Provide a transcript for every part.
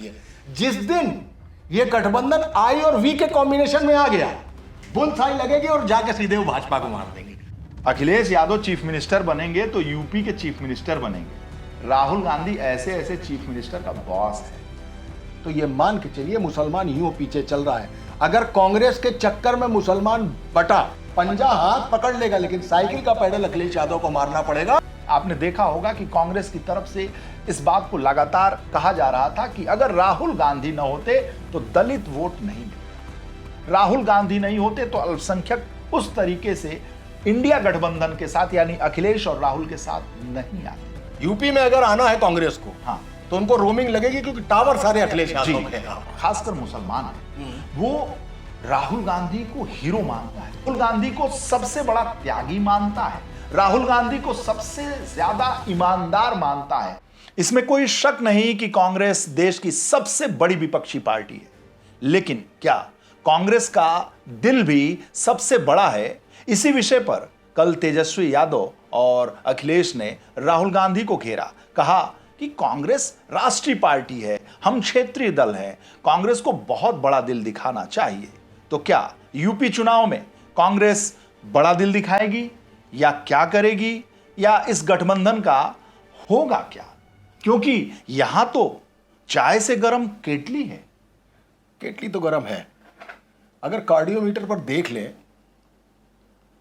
ये जिस दिन ये गठबंधन आई और वी के कॉम्बिनेशन में आ गया, बुलसाई लगेगी और जाके सीधे वो भाजपा को मार देंगे। अखिलेश यादव चीफ मिनिस्टर बनेंगे तो यूपी के चीफ मिनिस्टर बनेंगे। राहुल गांधी ऐसे ऐसे चीफ मिनिस्टर का बॉस है। तो ये मान के चलिए मुसलमान यूं पीछे चल रहा है। अगर कांग्रेस के चक्कर में मुसलमान बटा, पंजा हाथ पकड़ लेगा, लेकिन साइकिल का पैडल अखिलेश यादव को मारना पड़ेगा। आपने देखा होगा कि कांग्रेस की तरफ से इस बात को लगातार कहा जा रहा था कि अगर राहुल गांधी न होते तो दलित वोट नहीं मिलता, राहुल गांधी नहीं होते तो अल्पसंख्यक उस तरीके से इंडिया गठबंधन के साथ यानी अखिलेश और राहुल के साथ नहीं आते। यूपी में अगर आना है कांग्रेस को, हाँ, तो उनको रोमिंग लगेगी, क्योंकि टावर सारे अखिलेश यादव के हैं। खासकर मुसलमान है, वो राहुल गांधी को हीरो मानता है, राहुल गांधी को सबसे बड़ा त्यागी मानता है, राहुल गांधी को सबसे ज्यादा ईमानदार मानता है। इसमें कोई शक नहीं कि कांग्रेस देश की सबसे बड़ी विपक्षी पार्टी है, लेकिन क्या कांग्रेस का दिल भी सबसे बड़ा है? इसी विषय पर कल तेजस्वी यादव और अखिलेश ने राहुल गांधी को घेरा, कहा कि कांग्रेस राष्ट्रीय पार्टी है, हम क्षेत्रीय दल हैं, कांग्रेस को बहुत बड़ा दिल दिखाना चाहिए। तो क्या यूपी चुनाव में कांग्रेस बड़ा दिल दिखाएगी या क्या करेगी, या इस गठबंधन का होगा क्या? क्योंकि यहां तो चाय से गर्म केटली है। केटली तो गर्म है। अगर कार्डियोमीटर पर देख ले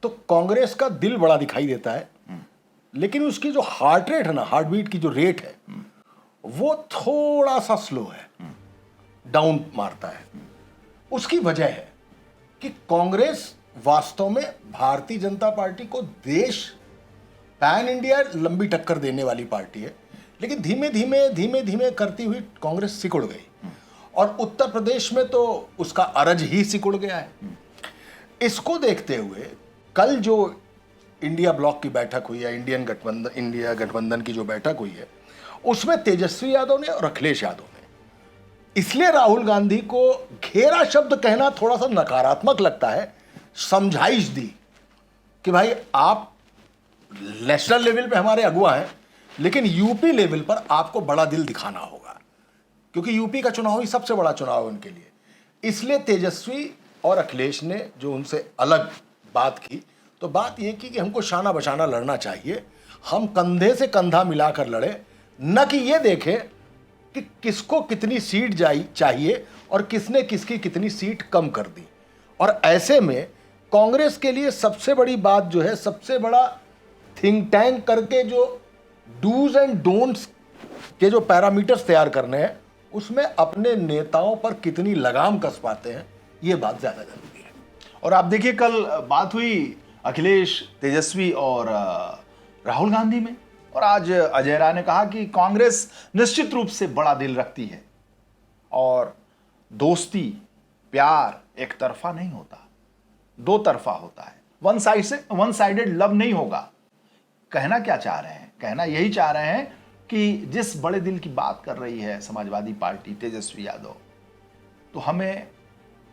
तो कांग्रेस का दिल बड़ा दिखाई देता है, लेकिन उसकी जो हार्ट रेट है ना, हार्ट बीट की जो रेट है, वो थोड़ा सा स्लो है, डाउन मारता है। उसकी वजह है कि कांग्रेस वास्तव में भारतीय जनता पार्टी को देश पैन इंडिया लंबी टक्कर देने वाली पार्टी है, लेकिन धीमे धीमे करती हुई कांग्रेस सिकुड़ गई, और उत्तर प्रदेश में तो उसका अरज ही सिकुड़ गया है। इसको देखते हुए कल जो इंडिया ब्लॉक की बैठक हुई है, इंडिया गठबंधन की जो बैठक हुई है, उसमें तेजस्वी यादव ने और अखिलेश यादव ने, इसलिए राहुल गांधी को घेरा शब्द कहना थोड़ा सा नकारात्मक लगता है, समझाइश दी कि भाई आप नेशनल लेवल पे हमारे अगुआ हैं, लेकिन यूपी लेवल पर आपको बड़ा दिल दिखाना होगा, क्योंकि यूपी का चुनाव ही सबसे बड़ा चुनाव है उनके लिए। इसलिए तेजस्वी और अखिलेश ने जो उनसे अलग बात की, तो बात यह की कि हमको शाना बशाना लड़ना चाहिए, हम कंधे से कंधा मिलाकर लड़े, न कि ये देखें कि किसको कितनी सीट चाहिए और किसने किसकी कितनी सीट कम कर दी। और ऐसे में कांग्रेस के लिए सबसे बड़ी बात जो है, सबसे बड़ा थिंक टैंक करके जो डूज एंड डोंट्स के जो पैरामीटर्स तैयार करने हैं, उसमें अपने नेताओं पर कितनी लगाम कस पाते हैं, ये बात ज्यादा जरूरी है। और आप देखिए, कल बात हुई अखिलेश, तेजस्वी और राहुल गांधी में, और आज अजय राय ने कहा कि कांग्रेस निश्चित रूप से बड़ा दिल रखती है और दोस्ती प्यार एक तरफा नहीं होता, दो तरफा होता है, वन साइडेड लव नहीं होगा। कहना क्या चाह रहे हैं? कहना यही चाह रहे हैं कि जिस बड़े दिल की बात कर रही है समाजवादी पार्टी, तेजस्वी यादव, तो हमें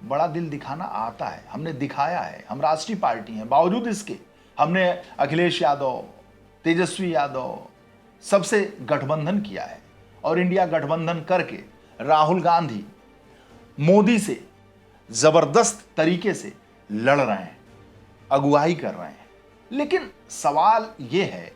बड़ा दिल दिखाना आता है, हमने दिखाया है, हम राष्ट्रीय पार्टी हैं, बावजूद इसके हमने अखिलेश यादव, तेजस्वी यादव सबसे गठबंधन किया है, और इंडिया गठबंधन करके राहुल गांधी मोदी से जबरदस्त तरीके से लड़ रहे हैं, अगुवाई कर रहे हैं। लेकिन सवाल यह है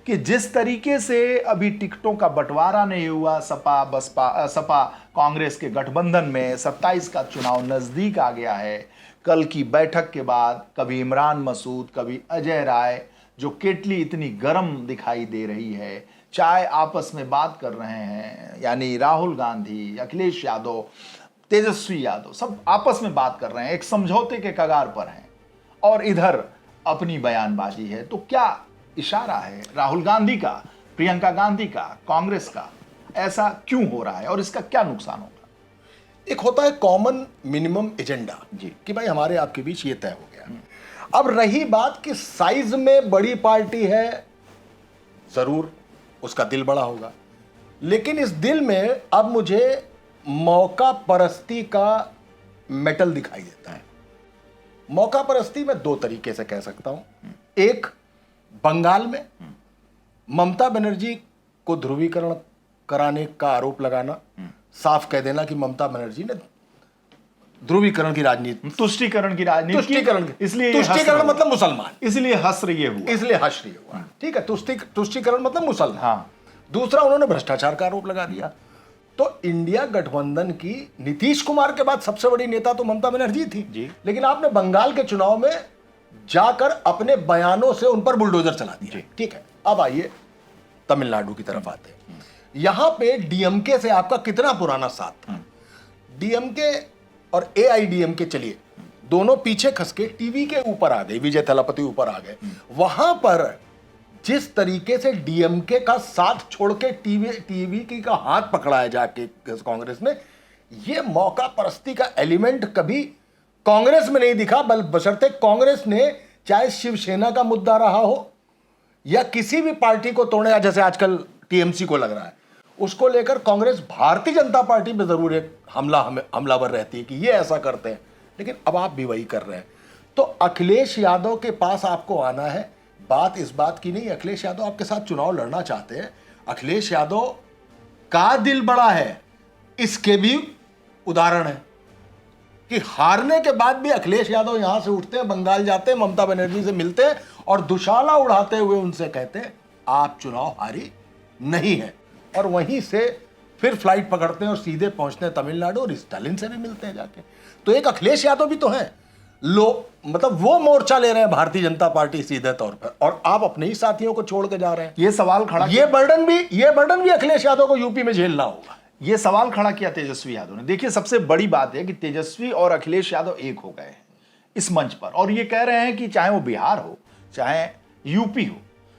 कि जिस तरीके से अभी टिकटों का बंटवारा नहीं हुआ, सपा कांग्रेस के गठबंधन में 27 का चुनाव नजदीक आ गया है, कल की बैठक के बाद कभी इमरान मसूद, कभी अजय राय, जो केटली इतनी गर्म दिखाई दे रही है, चाय आपस में बात कर रहे हैं, यानी राहुल गांधी, अखिलेश यादव, तेजस्वी यादव सब आपस में बात कर रहे हैं, एक समझौते के कगार पर हैं, और इधर अपनी बयानबाजी है। तो क्या इशारा है राहुल गांधी का, प्रियंका गांधी का, कांग्रेस का? ऐसा क्यों हो रहा है और इसका क्या नुकसान होगा? एक होता है कॉमन मिनिमम एजेंडा जी, कि भाई हमारे आपके बीच ये तय हो गया। अब रही बात कि साइज में बड़ी पार्टी है, जरूर उसका दिल बड़ा होगा, लेकिन इस दिल में अब मुझे मौका परस्ती का मेटल दिखाई देता है। मौका परस्ती मैं दो तरीके से कह सकता हूं। एक, बंगाल में ममता बनर्जी को ध्रुवीकरण कराने का आरोप लगाना, साफ कह देना कि ममता बनर्जी ने ध्रुवीकरण की राजनीति, तुष्टीकरण की राजनीति, तुष्टीकरण, इसलिए तुष्टीकरण मतलब मुसलमान, इसलिए हश्र ये हुआ, इसलिए हश्र ये हुआ। ठीक है, तुष्टीकरण मतलब मुसलमान। हाँ। दूसरा, उन्होंने भ्रष्टाचार का आरोप लगा दिया। तो इंडिया गठबंधन की नीतीश कुमार के बाद सबसे बड़ी नेता तो ममता बनर्जी थी जी। लेकिन आपने बंगाल के चुनाव में जाकर अपने बयानों से उन पर बुलडोजर चला दिया। ठीक है, अब आइए तमिलनाडु की तरफ आते हैं। यहां पे डीएमके से आपका कितना पुराना साथ था। डीएमके और एआईडीएमके चलिए दोनों पीछे खस के टीवी के ऊपर आ गए, विजय थलापति ऊपर आ गए। वहां पर जिस तरीके से डीएमके का साथ छोड़ के टीवी की का हाथ पकड़ाया जाके कांग्रेस ने, ये मौका परस्ती का एलिमेंट कभी कांग्रेस में नहीं दिखा, बशर्ते कांग्रेस ने चाहे शिवसेना का मुद्दा रहा हो या किसी भी पार्टी को तोड़ने, जैसे आजकल टीएमसी को लग रहा है, उसको लेकर कांग्रेस भारतीय जनता पार्टी में जरूर एक हमलावर रहती है कि ये ऐसा करते हैं, लेकिन अब आप भी वही कर रहे हैं। तो अखिलेश यादव के पास आपको आना है। बात इस बात की नहीं, अखिलेश यादव आपके साथ चुनाव लड़ना चाहते हैं। अखिलेश यादव का दिल बड़ा है, इसके भी उदाहरण है कि हारने के बाद भी अखिलेश यादव यहां से उठते हैं, बंगाल जाते हैं, ममता बनर्जी से मिलते हैं और दुशाला उड़ाते हुए उनसे कहते हैं आप चुनाव हारी नहीं है, और वहीं से फिर फ्लाइट पकड़ते हैं और सीधे पहुंचते हैं तमिलनाडु और स्टालिन से भी मिलते हैं जाके। तो एक अखिलेश यादव भी तो है, मतलब वो मोर्चा ले रहे हैं भारतीय जनता पार्टी सीधे तौर पर, और आप अपने ही साथियों को छोड़ के जा रहे हैं। ये सवाल खड़ा, ये बर्डन भी अखिलेश यादव को यूपी में झेलना होगा। ये सवाल खड़ा किया तेजस्वी यादव ने। देखिए, सबसे बड़ी बात है कि तेजस्वी और अखिलेश यादव एक हो गए हैं इस मंच पर, और ये कह रहे हैं कि चाहे वो बिहार हो चाहे यूपी हो,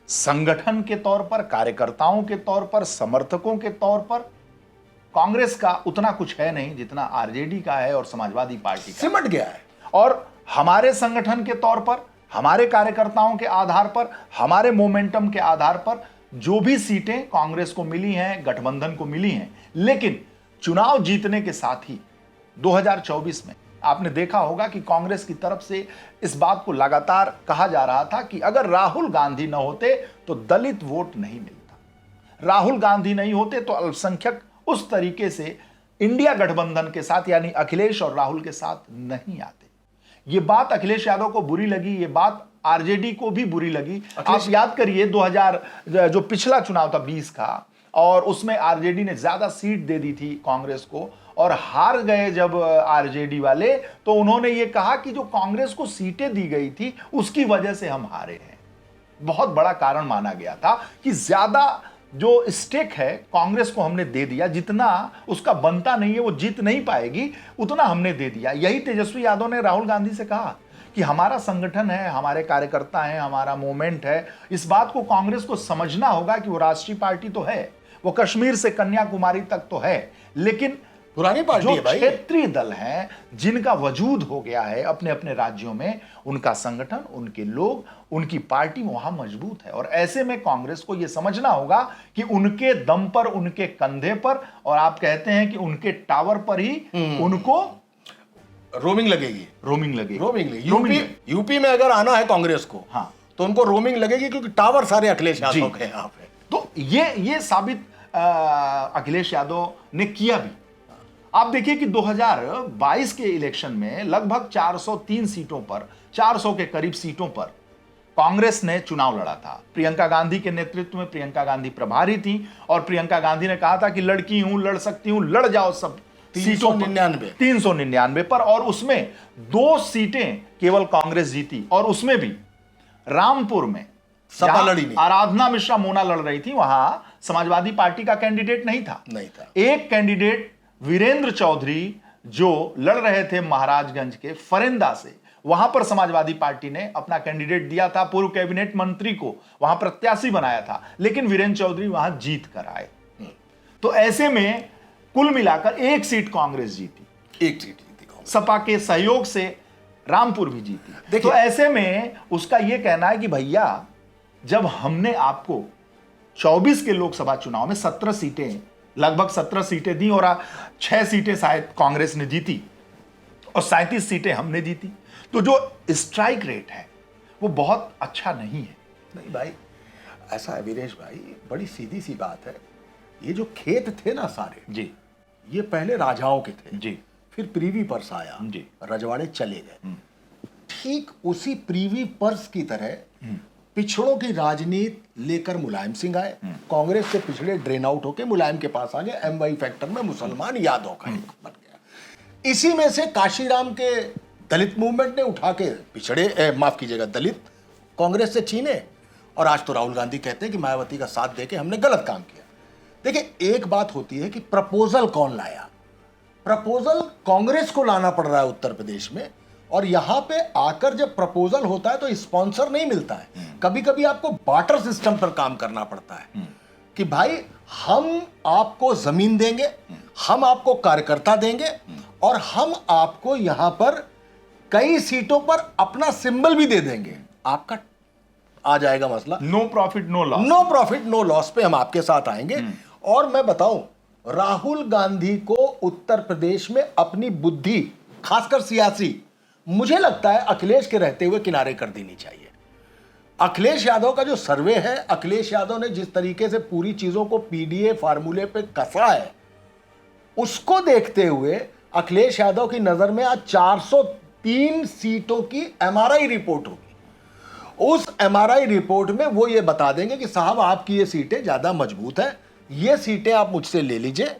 संगठन के तौर पर, कार्यकर्ताओं के तौर पर, समर्थकों के तौर पर कांग्रेस का उतना कुछ है नहीं जितना आरजेडी का है और समाजवादी पार्टी का सिमट गया है। और हमारे संगठन के तौर पर, हमारे कार्यकर्ताओं के आधार पर, हमारे मोमेंटम के आधार पर जो भी सीटें कांग्रेस को मिली हैं, गठबंधन को मिली हैं, लेकिन चुनाव जीतने के साथ ही 2024 में आपने देखा होगा कि कांग्रेस की तरफ से इस बात को लगातार कहा जा रहा था कि अगर राहुल गांधी न होते तो दलित वोट नहीं मिलता, राहुल गांधी नहीं होते तो अल्पसंख्यक उस तरीके से इंडिया गठबंधन के साथ यानी अखिलेश और राहुल के साथ नहीं आते। ये बात अखिलेश यादव को बुरी लगी, ये बात आरजेडी को भी बुरी लगी। आप याद करिए 2000 जो पिछला चुनाव था 20 का, और उसमें आरजेडी ने ज्यादा सीट दे दी थी कांग्रेस को, और हार गए जब आरजेडी वाले, तो उन्होंने ये कहा कि जो कांग्रेस को सीटें दी गई थी उसकी वजह से हम हारे हैं। बहुत बड़ा कारण माना गया था कि ज्यादा जो स्टेक है कांग्रेस को हमने दे दिया, जितना उसका बनता नहीं है, वो जीत नहीं पाएगी, उतना हमने दे दिया। यही तेजस्वी यादव ने राहुल गांधी से कहा कि हमारा संगठन है, हमारे कार्यकर्ता हैं, हमारा मूवमेंट है, इस बात को कांग्रेस को समझना होगा कि वो राष्ट्रीय पार्टी तो है, वो कश्मीर से कन्याकुमारी तक तो है, लेकिन पुरानी पार्टी है भाई। क्षेत्रीय दल हैं जिनका वजूद हो गया है अपने अपने राज्यों में, उनका संगठन, उनके लोग, उनकी पार्टी वहां मजबूत है। और ऐसे में कांग्रेस को यह समझना होगा कि उनके दम पर, उनके कंधे पर, और आप कहते हैं कि उनके टावर पर ही उनको रोमिंग लगेगी। यूपी में अगर आना है कांग्रेस को, हाँ, तो उनको रोमिंग लगेगी, क्योंकि टावर सारे अखिलेश यादव के यहाँ पे। तो ये साबित अखिलेश यादव ने किया भी। आप देखिए कि 2022 के इलेक्शन में लगभग 403 सीटों पर, 400 के करीब सीटों पर कांग्रेस ने चुनाव लड़ा था। प्रियंका गांधी के नेतृत्व में प्रियंका गांधी प्रभारी थी, और प्रियंका गांधी ने कहा था कि लड़की हूं, लड़ सकती हूं, लड़ जाओ सब सीटों पर, 399 पर, और उसमें 2 सीटें केवल कांग्रेस जीती, और उसमें भी रामपुर में सपा लड़ी नहीं, आराधना मिश्रा मोना लड़ रही थी, वहां समाजवादी पार्टी का कैंडिडेट नहीं था। एक कैंडिडेट वीरेंद्र चौधरी जो लड़ रहे थे महाराजगंज के फरेंदा से, वहां पर समाजवादी पार्टी ने अपना कैंडिडेट दिया था, पूर्व कैबिनेट मंत्री को वहां प्रत्याशी बनाया था, लेकिन वीरेंद्र चौधरी वहां जीत कर आए। तो ऐसे में कुल मिलाकर 1 सीट कांग्रेस जीती, 1 सीट जीती कांग्रेस, सपा के सहयोग से रामपुर भी जीती। तो ऐसे में उसका यह कहना है कि भैया, जब हमने आपको 24 के लोकसभा चुनाव में 17 सीटें, लगभग 17 सीटें दी, और 6 सीटें शायद कांग्रेस ने जीती और 37 सीटें हमने जीती, तो जो स्ट्राइक रेट है वो बहुत अच्छा नहीं है। नहीं भाई, ऐसा है वीरेश भाई, बड़ी सीधी सी बात है, ये जो खेत थे ना सारे जी, ये पहले राजाओं के थे, जी फिर प्रीवी पर्स आया, जी। रजवाड़े चले गए। ठीक उसी प्रीवी पर्स की तरह पिछड़ों की राजनीति लेकर मुलायम सिंह आए, कांग्रेस से पिछड़े ड्रेन आउट होके मुलायम के पास आ गए, एमवाई फैक्टर में मुसलमान यादव का एक बन गया। इसी में से काशीराम के दलित मूवमेंट ने उठा के पिछड़े माफ कीजिएगा दलित कांग्रेस से छीने, और आज तो राहुल गांधी कहते हैं कि मायावती का साथ देके हमने गलत काम किया। देखिए, एक बात होती है कि प्रपोजल कौन लाया। प्रपोजल कांग्रेस को लाना पड़ रहा है उत्तर प्रदेश में, और यहां पे आकर जब प्रपोजल होता है तो स्पॉन्सर नहीं मिलता है। कभी कभी आपको बार्टर सिस्टम पर काम करना पड़ता है कि भाई हम आपको जमीन देंगे, हम आपको कार्यकर्ता देंगे, और हम आपको यहां पर कई सीटों पर अपना सिंबल भी दे देंगे। आपका आ जाएगा मसला, no profit no loss. No profit no loss पे हम आपके साथ आएंगे। और मैं बताऊं, राहुल गांधी को उत्तर प्रदेश में अपनी बुद्धि, खासकर सियासी, मुझे लगता है अखिलेश के रहते हुए किनारे कर देनी चाहिए। अखिलेश यादव का जो सर्वे है, अखिलेश यादव ने जिस तरीके से पूरी चीजों को पीडीए फार्मूले पे कसा है, उसको देखते हुए अखिलेश यादव की नजर में आज 403 सीटों की एमआरआई रिपोर्ट होगी। उस एमआरआई रिपोर्ट में वो ये बता देंगे कि साहब आपकी ये सीटें ज्यादा मजबूत है, ये सीटें आप मुझसे ले लीजिए।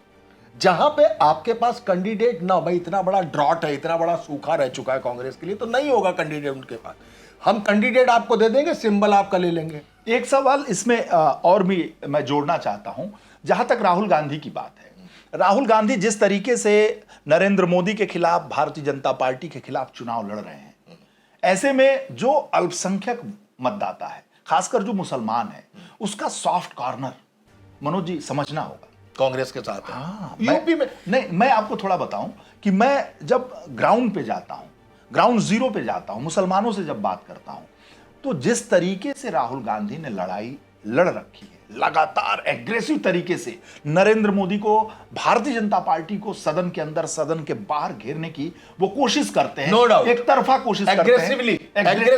जहां पे आपके पास कैंडिडेट ना, भाई इतना बड़ा ड्रॉट है, इतना बड़ा सूखा रह चुका है कांग्रेस के लिए, तो नहीं होगा कैंडिडेट उनके पास, हम कैंडिडेट आपको दे देंगे, सिंबल आपका ले लेंगे। एक सवाल इसमें और भी मैं जोड़ना चाहता हूं, जहां तक राहुल गांधी की बात है। राहुल गांधी जिस तरीके से नरेंद्र मोदी के खिलाफ, भारतीय जनता पार्टी के खिलाफ चुनाव लड़ रहे हैं, ऐसे में जो अल्पसंख्यक मतदाता है, खासकर जो मुसलमान है, उसका सॉफ्ट कॉर्नर मनोज जी समझना होगा कांग्रेस के साथ है। हाँ, यूपी में नहीं, मैं आपको थोड़ा बताऊं कि मैं जब ग्राउंड पे जाता हूं, ग्राउंड जीरो पे जाता हूं, मुसलमानों से जब बात करता हूं, तो जिस तरीके से राहुल गांधी ने लड़ाई लड़ रखी है, लगातार एग्रेसिव तरीके से नरेंद्र मोदी को, भारतीय जनता पार्टी को सदन के अंदर, सदन के बाहर घेरने की वो कोशिश करते हैं। No doubt। एक तरफा कोशिश करते हैं,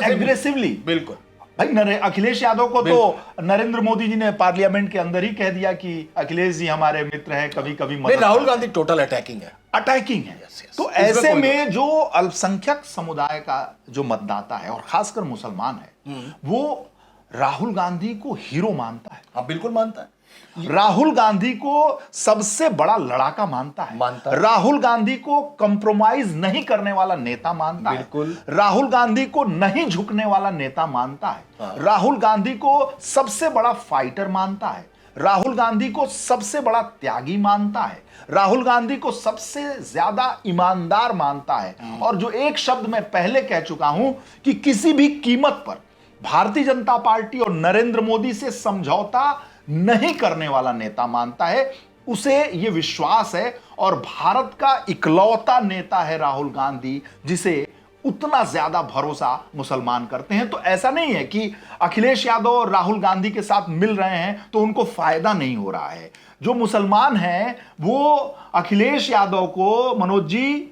एग्रेसिवली। बिल्कुल भाई अखिलेश यादव को तो नरेंद्र मोदी जी ने पार्लियामेंट के अंदर ही कह दिया कि अखिलेश जी हमारे मित्र हैं, कभी कभी मदद। राहुल गांधी टोटल अटैकिंग है, अटैकिंग है। yes। तो ऐसे में जो अल्पसंख्यक समुदाय का जो मतदाता है, और खासकर मुसलमान है, वो राहुल गांधी को हीरो मानता है। हाँ बिल्कुल मानता है, राहुल गांधी को सबसे बड़ा लड़ाका मानता है। राहुल गांधी को कंप्रोमाइज नहीं करने वाला नेता मानता है। बिल्कुल। राहुल गांधी को नहीं झुकने वाला नेता मानता है। हाँ। राहुल गांधी को सबसे बड़ा फाइटर मानता है। राहुल गांधी को सबसे बड़ा त्यागी मानता है। राहुल गांधी को सबसे ज्यादा ईमानदार मानता है। और जो एक शब्द मैं पहले कह चुका हूं कि किसी भी कीमत पर भारतीय जनता पार्टी और नरेंद्र मोदी से समझौता नहीं करने वाला नेता मानता है, उसे यह विश्वास है। और भारत का इकलौता नेता है राहुल गांधी जिसे उतना ज्यादा भरोसा मुसलमान करते हैं। तो ऐसा नहीं है कि अखिलेश यादव और राहुल गांधी के साथ मिल रहे हैं तो उनको फायदा नहीं हो रहा है। जो मुसलमान हैं वो अखिलेश यादव को, मनोज जी,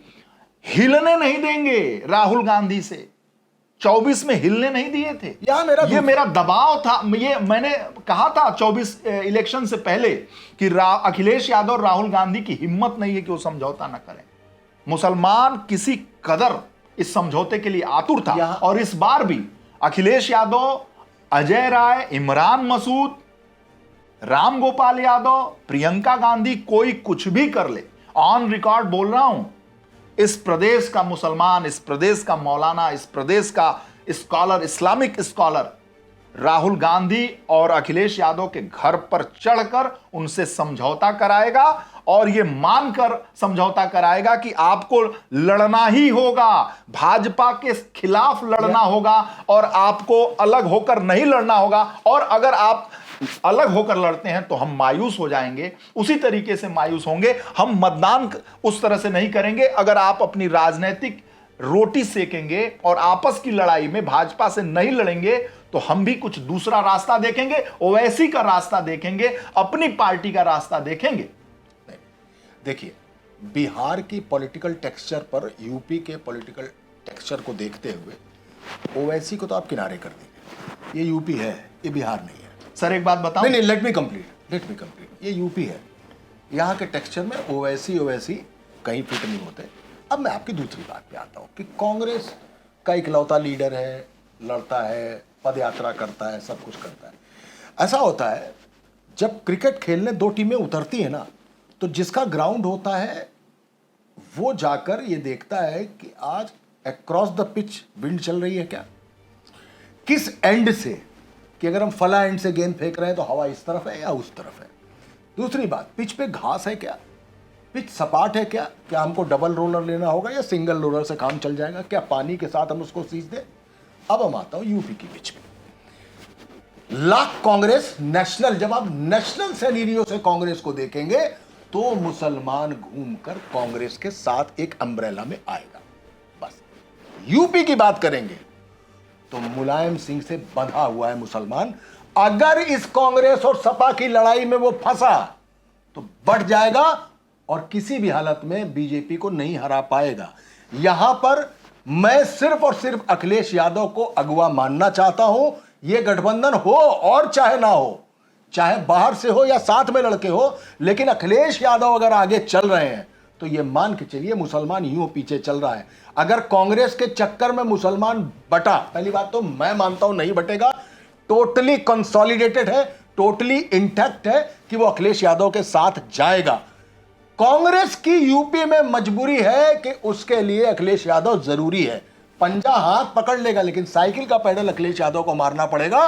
हिलने नहीं देंगे राहुल गांधी से। 24 में हिलने नहीं दिए थे। ये मेरा दबाव था। ये मैंने कहा था 24 इलेक्शन से पहले कि अखिलेश यादव और राहुल गांधी की हिम्मत नहीं है कि वो समझौता ना करें। मुसलमान किसी कदर इस समझौते के लिए आतुर था। और इस बार भी अखिलेश यादव, अजय राय, इमरान मसूद, राम गोपाल यादव, प्रियंका गांधी, कोई कुछ भी कर ले, ऑन रिकॉर्ड बोल रहा हूं, इस प्रदेश का मुसलमान, इस प्रदेश का मौलाना, इस प्रदेश का scholar, Islamic scholar Rahul Gandhi और अखिलेश यादव के घर पर चढ़कर उनसे समझौता कराएगा। और यह मानकर समझौता कराएगा कि आपको लड़ना ही होगा, भाजपा के खिलाफ लड़ना होगा, और आपको अलग होकर नहीं लड़ना होगा। और अगर आप अलग होकर लड़ते हैं तो हम मायूस हो जाएंगे, उसी तरीके से मायूस होंगे। हम मतदान उस तरह से नहीं करेंगे। अगर आप अपनी राजनीतिक रोटी सेकेंगे और आपस की लड़ाई में भाजपा से नहीं लड़ेंगे तो हम भी कुछ दूसरा रास्ता देखेंगे, ओवैसी का रास्ता देखेंगे, अपनी पार्टी का रास्ता देखेंगे। देखिए, बिहार की पॉलिटिकल टेक्सचर पर यूपी के पॉलिटिकल टेक्सचर को देखते हुए ओवैसी को तो आप किनारे कर दीजिए। ये यूपी है, ये बिहार नहीं है। सर एक बात बताऊं? नहीं, लेट मी कंप्लीट। ये यूपी है, यहाँ के टेक्सचर में ओवैसी ओवैसी कहीं फिट नहीं होते। अब मैं आपकी दूसरी बात पे आता हूँ कि कांग्रेस का इकलौता लीडर है, लड़ता है, पद यात्रा करता है, सब कुछ करता है। ऐसा होता है जब क्रिकेट खेलने दो टीमें उतरती है ना, तो जिसका ग्राउंड होता है वो जाकर ये देखता है कि आज अक्रॉस द पिच विंड चल रही है क्या, किस एंड से, कि अगर हम फला एंड से गेंद फेंक रहे हैं तो हवा इस तरफ है या उस तरफ है। दूसरी बात, पिच पे घास है क्या, पिच सपाट है क्या हमको डबल रोलर लेना होगा या सिंगल रोलर से काम चल जाएगा, क्या पानी के साथ हम उसको सींच दें। अब हम आता हूं यूपी की पिच में। लाख कांग्रेस नेशनल, जब आप नेशनल सेनेरियो से कांग्रेस को देखेंगे तो मुसलमान घूमकर कांग्रेस के साथ एक अम्ब्रेला में आएगा। बस यूपी की बात करेंगे तो मुलायम सिंह से बंधा हुआ है मुसलमान। अगर इस कांग्रेस और सपा की लड़ाई में वो फंसा तो बढ़ जाएगा और किसी भी हालत में बीजेपी को नहीं हरा पाएगा। यहां पर मैं सिर्फ और सिर्फ अखिलेश यादव को अगवा मानना चाहता हूं। यह गठबंधन हो और चाहे ना हो, चाहे बाहर से हो या साथ में लड़के हो, लेकिन अखिलेश यादव अगर आगे चल रहे हैं तो यह मान के चलिए मुसलमान यूं पीछे चल रहा है। अगर कांग्रेस के चक्कर में मुसलमान बटा, पहली बात तो मैं मानता हूं नहीं बटेगा, टोटली कंसोलिडेटेड है, टोटली इंटैक्ट है कि वो अखिलेश यादव के साथ जाएगा। कांग्रेस की यूपी में मजबूरी है कि उसके लिए अखिलेश यादव जरूरी है। पंजा हाथ पकड़ लेगा लेकिन साइकिल का पैडल अखिलेश यादव को मारना पड़ेगा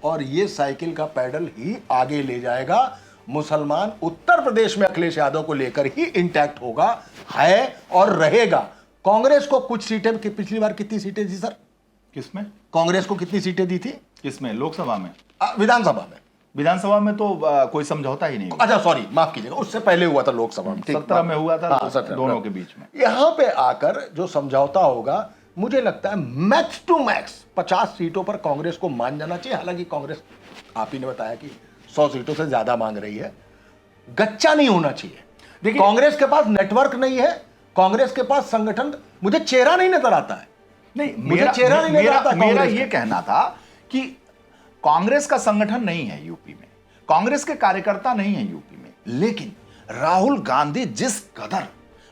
और ये साइकिल का पैडल ही आगे ले जाएगा। मुसलमान उत्तर प्रदेश में अखिलेश यादव को लेकर ही इंटैक्ट होगा, है और रहेगा। कांग्रेस को कुछ सीटें, पिछली बार कितनी सीटें थी सर? किसमें? कांग्रेस को कितनी सीटें दी थी? किसमें? लोकसभा में? विधानसभा में? विधानसभा में तो कोई समझौता ही नहीं हुआ। अच्छा सॉरी, माफ कीजिएगा, उससे पहले हुआ था लोकसभा में, 17 में हुआ था। हाँ, दोनों के बीच में यहां पे आकर जो समझौता होगा, मुझे लगता है मैक्स टू मैक्स 50 सीटों पर कांग्रेस को मान जाना चाहिए। हालांकि कांग्रेस, आप ही ने बताया कि 100 सीटों से ज्यादा मांग रही है। गच्चा नहीं होना चाहिए। देखिए, कांग्रेस के पास नेटवर्क नहीं है, कांग्रेस के पास संगठन, मुझे चेहरा नहीं नजर आता है। नहीं, मुझे चेहरा नहीं नजर आता। मेरा ये कहना था कि कांग्रेस का संगठन नहीं है यूपी में, कांग्रेस के कार्यकर्ता नहीं है यूपी में, लेकिन राहुल गांधी जिस कदर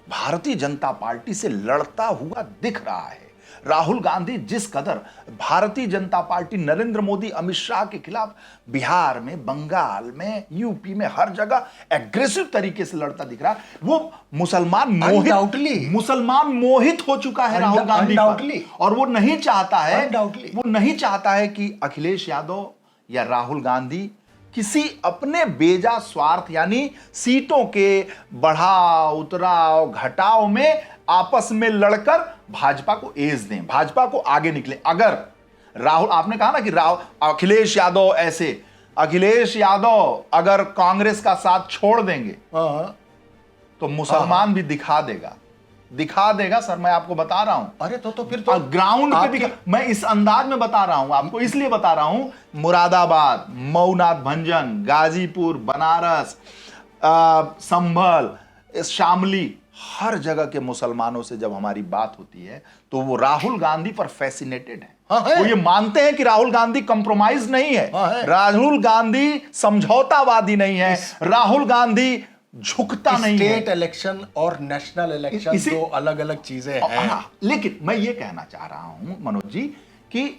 भारतीय जनता पार्टी से लड़ता हुआ दिख रहा है, राहुल गांधी जिस कदर भारतीय जनता पार्टी, नरेंद्र मोदी, अमित शाह के खिलाफ बिहार में, बंगाल में, यूपी में हर जगह एग्रेसिव तरीके से लड़ता दिख रहा है, वो मुसलमान मोहित हो चुका है राहुल गांधी पर। और वो नहीं चाहता है कि अखिलेश यादव या राहुल गांधी किसी अपने बेजा स्वार्थ, यानी सीटों के बढ़ाव उतराव घटाव में आपस में लड़कर भाजपा को एज दें, भाजपा को आगे निकले। अगर राहुल, आपने कहा ना कि अखिलेश यादव अगर कांग्रेस का साथ छोड़ देंगे तो मुसलमान भी दिखा देगा सर, मैं आपको बता रहा हूं। अरे तो फिर तो ग्राउंड पे मैं इस अंदाज में बता रहा हूं आपको, इसलिए बता रहा हूं, मुरादाबाद, मऊनाथ भंजन, गाजीपुर, बनारस, संभल, शामली, हर जगह के मुसलमानों से जब हमारी बात होती है तो वो राहुल गांधी पर फैसिनेटेड है। वो ये मानते हैं कि राहुल गांधी कंप्रोमाइज नहीं है, राहुल गांधी समझौतावादी नहीं है, राहुल गांधी झुकता नहीं है। स्टेट इलेक्शन और नेशनल इलेक्शन दो अलग अलग चीजें हैं। लेकिन मैं ये कहना चाह रहा हूं मनोज जी कि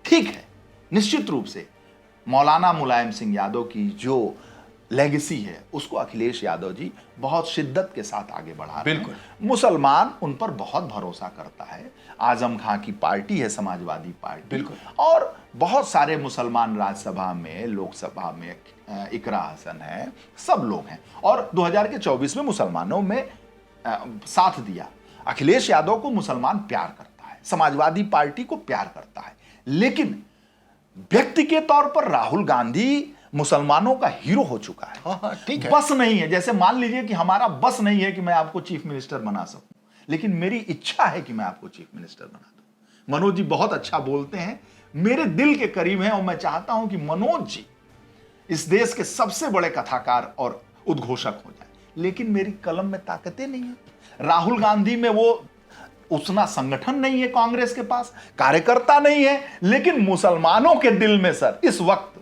ठीक है, निश्चित रूप से मौलाना मुलायम सिंह यादव की जो लेगेसी है उसको अखिलेश यादव जी बहुत शिद्दत के साथ आगे बढ़ा रहे हैं। मुसलमान उन पर बहुत भरोसा करता है। आजम खां की पार्टी है समाजवादी पार्टी, बिल्कुल, और बहुत सारे मुसलमान राज्यसभा में, लोकसभा में, इकरा हसन है, सब लोग हैं। और 2024 में मुसलमानों में साथ दिया। अखिलेश यादव को मुसलमान प्यार करता है, समाजवादी पार्टी को प्यार करता है, लेकिन व्यक्ति के तौर पर राहुल गांधी मुसलमानों का हीरो हो चुका है। ठीक है, बस नहीं है, जैसे मान लीजिए कि हमारा बस नहीं है कि मैं आपको चीफ मिनिस्टर बना सकूं, लेकिन मेरी इच्छा है कि मैं आपको चीफ मिनिस्टर बना दूं। मनोज जी बहुत अच्छा बोलते हैं, मेरे दिल के करीब हैं, और मैं चाहता हूं कि मनोज जी इस देश के सबसे बड़े कथाकार और उद्घोषक हो जाए, लेकिन मेरी कलम में ताकतें नहीं है। राहुल गांधी में वो उतना संगठन नहीं है, कांग्रेस के पास कार्यकर्ता नहीं है, लेकिन मुसलमानों के दिल में सर इस वक्त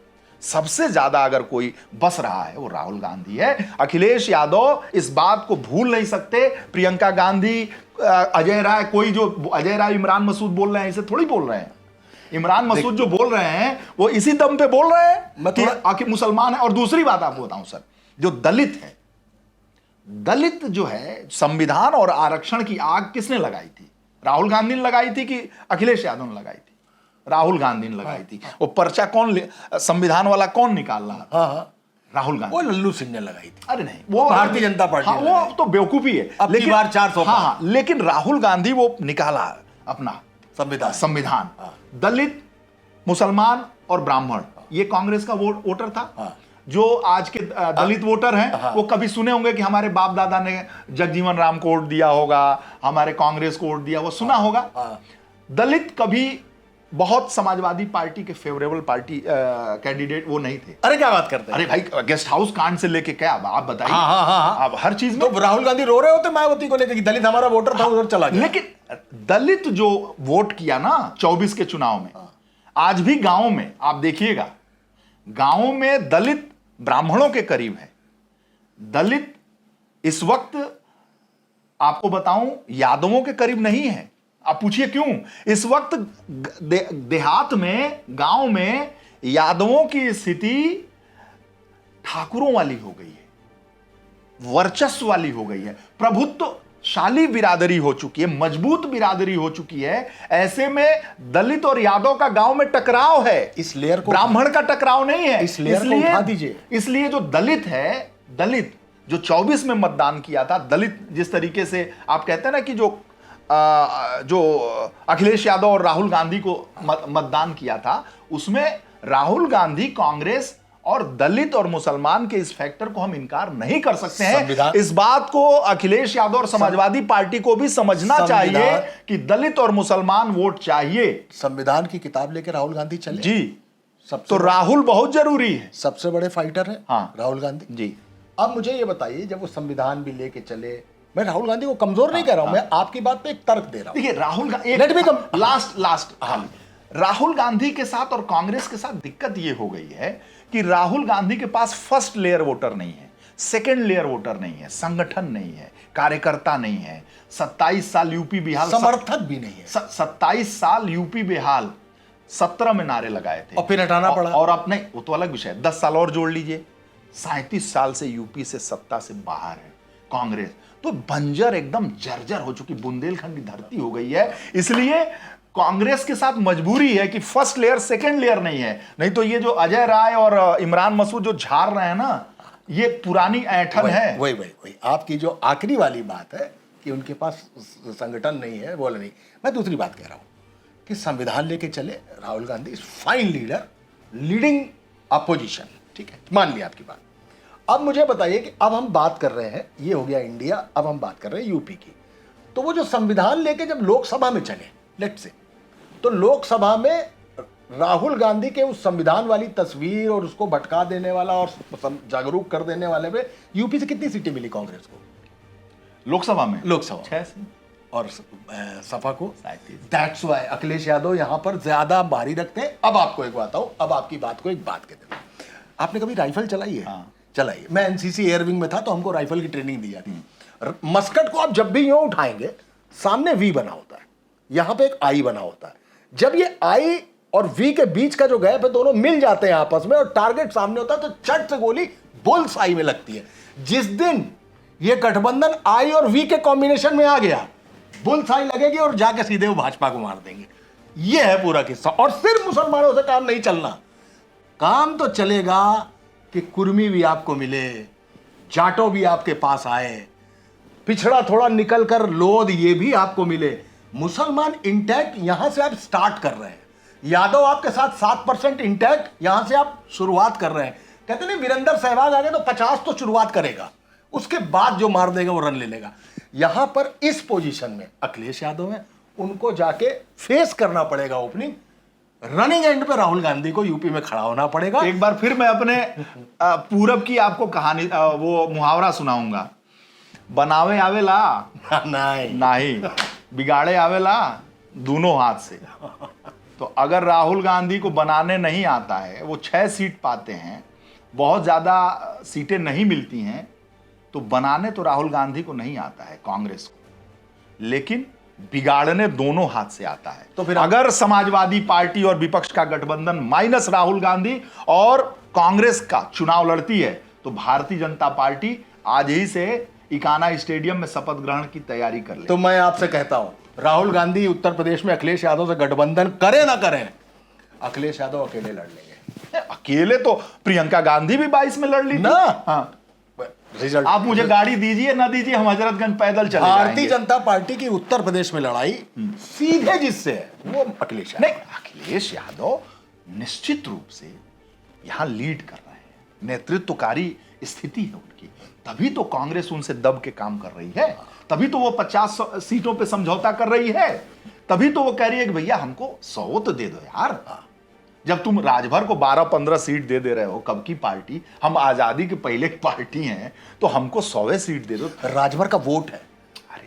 सबसे ज्यादा अगर कोई बस रहा है वो राहुल गांधी है। अखिलेश यादव इस बात को भूल नहीं सकते। प्रियंका गांधी, अजय राय, कोई जो अजय राय इमरान मसूद बोल रहे हैं इसे थोड़ी बोल रहे हैं। इमरान मसूद जो बोल रहे हैं वो इसी दम पे बोल रहे हैं कि आखिर मुसलमान है। और दूसरी बात आपको बताऊं सर, जो दलित है, दलित जो है, संविधान और आरक्षण की आग किसने लगाई थी? राहुल गांधी ने लगाई थी कि अखिलेश यादव ने लगाई थी? राहुल गांधी ने लगाई थी। वो पर्चा कौन, संविधान वाला कौन निकाल रहा? हाँ, राहुल गांधी। वो लल्लू सिंह ने लगाई थी। अरे नहीं, वो भारतीय जनता पार्टी। हाँ, वो तो बेवकूफी है। अब की बार 400 हाँ, लेकिन राहुल गांधी वो निकाला अपना संविधान। दलित, मुसलमान और ब्राह्मण, ये कांग्रेस का वोटर था। जो आज के दलित वोटर हैं वो कभी सुने होंगे कि हमारे बाप दादा ने जगजीवन राम को वोट दिया होगा, हमारे कांग्रेस को वोट दिया, वो सुना होगा। दलित कभी बहुत समाजवादी पार्टी के फेवरेबल पार्टी कैंडिडेट वो नहीं थे। अरे क्या बात करते हैं? अरे भाई, गेस्ट हाउस कांड से लेके क्या आप बताइए। हाँ। अब हर चीज में तो राहुल गांधी रो रहे होते मायावती को लेकर कि दलित हमारा वोटर था, उधर चला गया। लेकिन दलित जो वोट किया ना 24 के चुनाव में, आज भी गांवों में आप देखिएगा, गांवों में दलित ब्राह्मणों के करीब है। दलित इस वक्त आपको बताऊं यादवों के करीब नहीं है। आप पूछिए क्यों? इस वक्त देहात में, गांव में यादवों की स्थिति ठाकुरों वाली हो गई है, वर्चस्व वाली हो गई है, प्रभुत्वशाली बिरादरी हो चुकी है, मजबूत बिरादरी हो चुकी है। ऐसे में दलित और यादव का गांव में टकराव है, इस लेयर को, ब्राह्मण का टकराव नहीं है। इस लेयर को उठा दीजिए। इसलिए जो दलित है, दलित जो 24 में मतदान किया था, दलित जिस तरीके से आप कहते हैं ना कि जो अखिलेश यादव और राहुल गांधी को मतदान किया था, उसमें राहुल गांधी, कांग्रेस और दलित और मुसलमान के इस फैक्टर को हम इनकार नहीं कर सकते हैं। इस बात को अखिलेश यादव और समाजवादी पार्टी को भी समझना चाहिए कि दलित और मुसलमान वोट चाहिए। संविधान की किताब लेकर राहुल गांधी चले जी। तो राहुल बहुत जरूरी है, सबसे बड़े फाइटर है। हाँ, राहुल गांधी जी। अब मुझे ये बताइए, जब वो संविधान भी लेके चले, मैं राहुल गांधी को कमजोर नहीं कह रहा हूं, मैं आपकी बात पे एक तर्क दे रहा हूं। देखिए राहुल लास्ट राहुल गांधी के साथ और कांग्रेस के साथ दिक्कत ये हो गई है कि राहुल गांधी के पास फर्स्ट लेयर वोटर नहीं है, सेकंड लेयर वोटर नहीं है, संगठन नहीं है, कार्यकर्ता नहीं है। 27 साल यूपी बिहार, समर्थक भी नहीं है। 27 साल यूपी बिहार 17 में नारे लगाए थे और फिर हटाना पड़ा। और अब नहीं, वो तो अलग विषय है, 10 साल और जोड़ लीजिए। 37 साल से यूपी से सत्ता से बाहर है कांग्रेस। तो बंजर, एकदम जर्जर हो चुकी बुंदेलखंड की धरती हो गई है। इसलिए कांग्रेस के साथ मजबूरी है कि फर्स्ट लेयर सेकंड लेयर नहीं है। नहीं तो ये जो अजय राय और इमरान मसूद जो झाड़ रहे हैं ना, ये पुरानी ऐंठन है। वही आपकी जो आखिरी वाली बात है कि उनके पास संगठन नहीं है, बोले नहीं। मैं दूसरी बात कह रहा हूं कि संविधान लेके चले Rahul Gandhi is fine leader, leading opposition, ठीक है, मान लिया आपकी बात। अब मुझे बताइए कि अब हम बात कर रहे हैं, ये हो गया इंडिया, अब हम बात कर रहे हैं यूपी की। तो वो जो संविधान लेके जब लोकसभा में चले, लेट्स से, तो लोकसभा में राहुल गांधी के उस संविधान वाली तस्वीर और उसको भटका देने वाला और जागरूक कर देने वाले में यूपी से कितनी सीटें मिली कांग्रेस को लोकसभा में? 6 सीट और सपा को 37। दैट्स व्हाई अखिलेश यादव यहां पर ज्यादा भारी रखते हैं। अब आपको एक बात अब आपकी बात को एक बात कहते हैं, आपने कभी राइफल चलाई है? हाँ। चलाई। मैं एनसीसी एयर विंग में था तो हमको राइफल की ट्रेनिंग दी जाती है। मस्कट को आप जब भी यूं उठाएंगे, सामने वी बना होता है, यहां पे एक आई बना होता है। जब ये आई और वी के बीच का जो गैप है, दोनों मिल जाते हैं आपस में और टारगेट सामने होता है, तो चट से गोली बुल्स आई में लगती है। जिस दिन ये गठबंधन आई और वी के कॉम्बिनेशन में आ गया, बुल्स आई लगेगी और जाके सीधे वो भाजपा को मार देंगे। ये है पूरा किस्सा। और सिर्फ मुसलमानों से काम नहीं चलना, काम तो चलेगा कि कुर्मी भी आपको मिले, जाटो भी आपके पास आए, पिछड़ा थोड़ा निकलकर लोध ये भी आपको मिले। मुसलमान इंटैक्ट यहां से आप स्टार्ट कर रहे हैं, यादव आपके साथ 7% इंटैक्ट यहां से आप शुरुआत कर रहे हैं। कहते नहीं वीरेंद्र सहवाग आ गए तो 50 तो शुरुआत करेगा, उसके बाद जो मार देगा वो रन ले लेगा। यहां पर इस पोजीशन में अखिलेश यादव है, उनको जाके फेस करना पड़ेगा ओपनिंग। रनिंग एंड पे राहुल गांधी को यूपी में खड़ा होना पड़ेगा। एक बार फिर मैं अपने पूरब की आपको कहानी, वो मुहावरा सुनाऊंगा, बनावे आवेला नहीं नहीं, बिगाड़े आवेला दोनों हाथ से। तो अगर राहुल गांधी को बनाने नहीं आता है, वो 6 सीट पाते हैं, बहुत ज्यादा सीटें नहीं मिलती हैं, तो बनाने तो राहुल गांधी को नहीं आता है कांग्रेस को, लेकिन बिगाड़ने दोनों हाथ से आता है। तो फिर अगर समाजवादी पार्टी और विपक्ष का गठबंधन माइनस राहुल गांधी और कांग्रेस का चुनाव लड़ती है, तो भारतीय जनता पार्टी आज ही से इकाना स्टेडियम में शपथ ग्रहण की तैयारी कर ले। तो मैं आपसे कहता हूं, राहुल गांधी उत्तर प्रदेश में अखिलेश यादव से गठबंधन करें ना करें, अखिलेश यादव अकेले लड़ लेंगे। अकेले तो प्रियंका गांधी भी 22 में लड़ ली थी। ना। हाँ, रिजल्ट आप मुझे गाड़ी दीजिए ना दीजिए, हम हजरतगंज पैदल चले भारतीय जाएंगे। जनता पार्टी की उत्तर प्रदेश में लड़ाई सीधे जिससे है वो अखिलेश यादव। नहीं, अखिलेश यादव निश्चित रूप से यहां लीड कर रहे हैं, नेतृत्वकारी स्थिति है उनकी, तभी तो कांग्रेस उनसे दब के काम कर रही है, तभी तो वो 50 सीटों पे समझौता कर रही है, तभी तो वो कह रही है कि भैया हमको 100 तो दे दो यार। जब तुम राजभर को 12-15 सीट दे रहे हो, कब की पार्टी, हम आजादी के पहले की पार्टी हैं, तो हमको 100 सीट दे दो। राजभर का वोट है,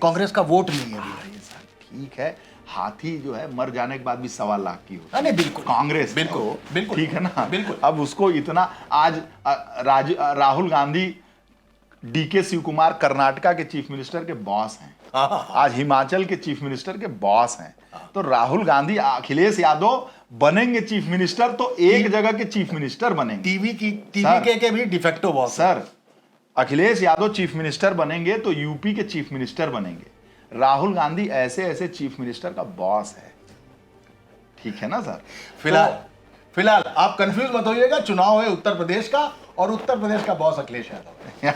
कांग्रेस का वोट नहीं है अभी। अरे सर ठीक है, हाथी जो है मर जाने के बाद भी 1.25 लाख की होती है। नहीं बिल्कुल कांग्रेस बिल्कुल बिल्कुल ठीक है ना, बिल्कुल। अब उसको इतना आज राहुल गांधी डीके शिव कुमार कर्नाटका के चीफ मिनिस्टर के बॉस हैं, आज हिमाचल के चीफ मिनिस्टर के बॉस हैं, तो राहुल गांधी अखिलेश यादव बनेंगे चीफ मिनिस्टर तो एक जगह के चीफ मिनिस्टर बनेंगे। टीवी के भी de facto boss sir, Akhilesh Yadav chief minister बनेंगे तो यूपी के चीफ मिनिस्टर बनेंगे। राहुल गांधी ऐसे ऐसे चीफ मिनिस्टर का बॉस है, ठीक है ना सर। फिलहाल आप कंफ्यूज मत होइएगा, चुनाव है उत्तर प्रदेश का और उत्तर प्रदेश का बॉस अखिलेश यादव है।